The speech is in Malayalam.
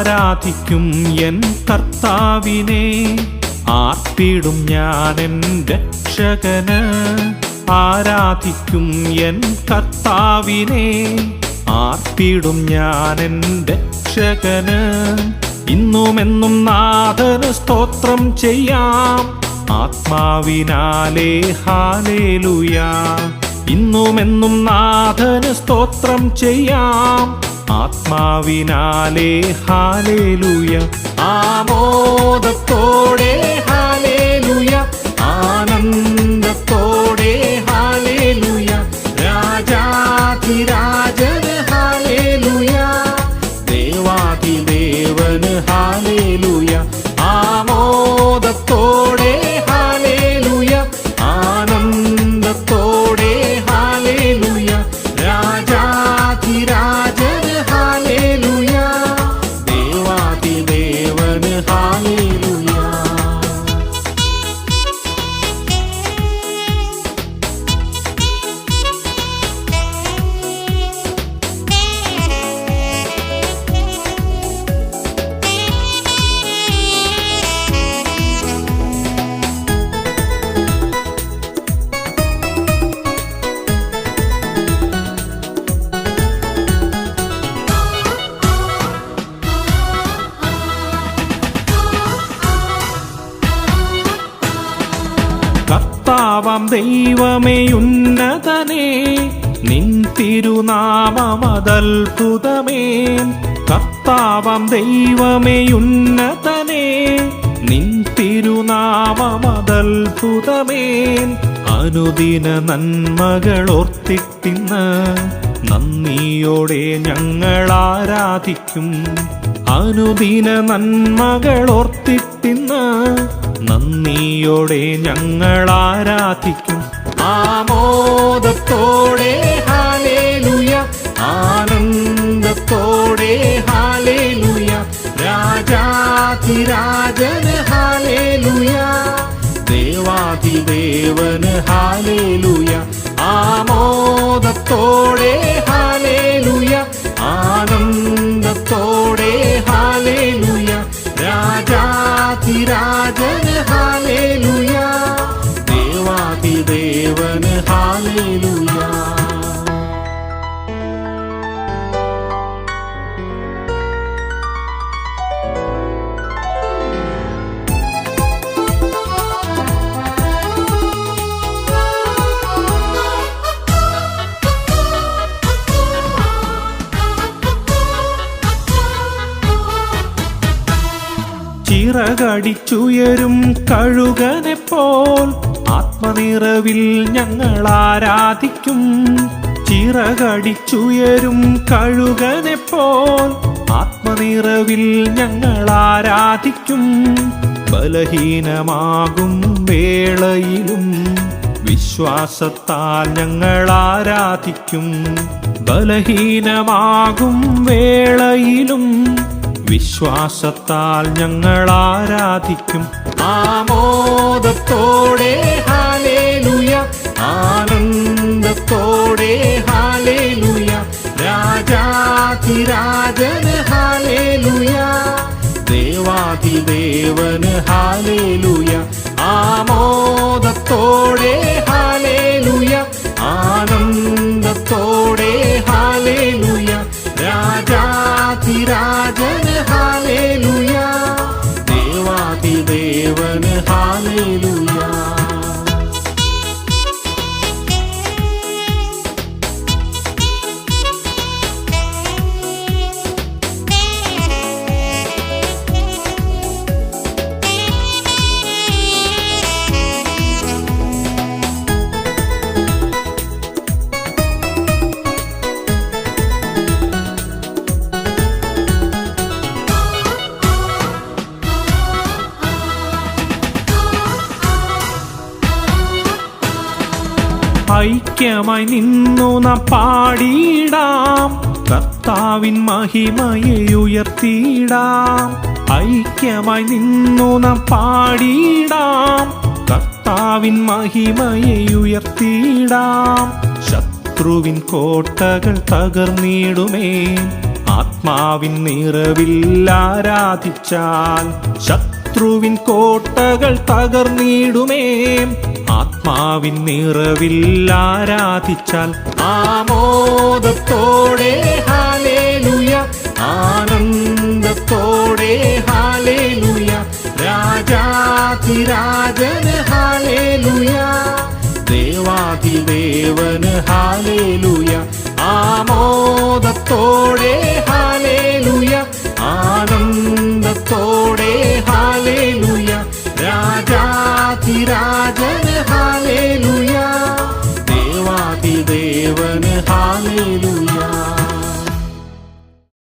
ആരാധിക്കും എൻ കർത്താവിനെ. ആർപ്പിടും ഞാൻ എൻ രക്ഷകന്. ആരാധിക്കും എൻ കർത്താവിനെ. ആർപ്പിടും ഞാൻ എൻ രക്ഷകന്. ഇന്നുമെന്നും നാഥന് സ്തോത്രം ചെയ്യാം ആത്മാവിനാലേ ഹല്ലേലൂയ. ഇന്നുമെന്നും നാഥന് സ്തോത്രം ചെയ്യാം ആത്മാവിനാലേ ഹല്ലേലൂയ. ആമോദത്തോടെ ഹല്ലേലൂയ, ആനന്ദത്തോടെ ഹല്ലേലൂയ. രാജാധിരാജന് ഹല്ലേലൂയ, ദേവാധിദേവന് ഹല്ലേലൂയ. ആമോദത്തോടെ ഹല്ലേലൂയ, ആനന്ദത്തോടെ ഹല്ലേലൂയ. രാജാധിരാജന് ഹല്ലേലൂയ, ദേവാധിദേവന് ഹല്ലേലൂയ. കർത്താവാം ദൈവമേ ഉന്നതനേ, നിൻ തിരുനാമമതത്ഭുതമേ. കർത്താവാം ദൈവമേ ഉന്നതനേ, നിൻ തിരുനാമമതത്ഭുതമേ. അനുദിന നന്മകളോർത്തിട്ടിന്ന് നന്ദിയോടെ ഞങ്ങൾ ആരാധിക്കും. അനുദിന നന്മകളോർത്തിട്ടിന്ന് നന്ദിയോടെ ഞങ്ങൾ ആരാധിക്കും. ആമോദത്തോടെ ഹല്ലേലൂയ, ആനന്ദത്തോടെ ഹല്ലേലൂയ. രാജാധിരാജന് ഹല്ലേലൂയ, ദേവാധിദേവന് ഹല്ലേലൂയ. ആമോദത്തോടെ ഹല്ലേലൂയ, ആനന്ദത്തോടെ ഹല്ലേലൂയ. രാജാധിരാജന് ഹല്ലേലൂയ, ദേവാധിദേവന് ഹല്ലേലൂയ. ചിറകടിച്ചുയരും കഴുകനെപ്പോൽ ആത്മനിറവിൽ ഞങ്ങൾ ആരാധിക്കും. ചിറകടിച്ചുയരും കഴുകനെപ്പോൽ ആത്മനിറവിൽ ഞങ്ങൾ ആരാധിക്കും. ബലഹീനമാകും വേളയിലും വിശ്വാസത്താൽ ഞങ്ങൾ ആരാധിക്കും. ബലഹീനമാകും വേളയിലും വിശ്വാസത്താൽ ഞങ്ങൾ ആരാധിക്കും. ആമോദത്തോടെ ഹല്ലേലൂയ, ആനന്ദത്തോടെ ഹല്ലേലൂയ. രാജാധിരാജന് ഹല്ലേലൂയ, ദേവാധിദേവന് ഹല്ലേലൂയ. ആമോദത്തോടെ ഹല്ലേലൂയ, ആനന്ദത്തോടെ ഹല്ലേലൂയ. രാജാധിരാജന് ഹല്ലേലൂയ, ദേവാധിദേവന് ഹല്ലേലൂയ. ഐക്യമായി നിന്നു നാം പാടിയിടാം, കർത്താവിൻ മഹിമയെ ഉയർത്തിയിടാം. ഐക്യമായി നിന്നു നാം പാടിയിടാം, കർത്താവിൻ മഹിമയെ ഉയർത്തിയിടാം. ശത്രുവിൻ കോട്ടകൾ തകർന്നിടുമേ, ആത്മാവിൻ നിറവിൽ ആരാധിച്ചാൽ ശത്രുവിൻ കോട്ടകൾ തകർന്നിടുമേ. ആത്മാവിൻ നിറവിൽ ആരാധിച്ചാൽ ആമോദത്തോടെ ഹല്ലേലൂയ, ആനന്ദത്തോടെ ഹല്ലേലൂയ, രാജാധിരാജന് ഹല്ലേലൂയ, ദേവാധിദേവന് ഹല്ലേലൂയ. ആമോദത്തോടെ ഹല്ലേലൂയ, ആനന്ദ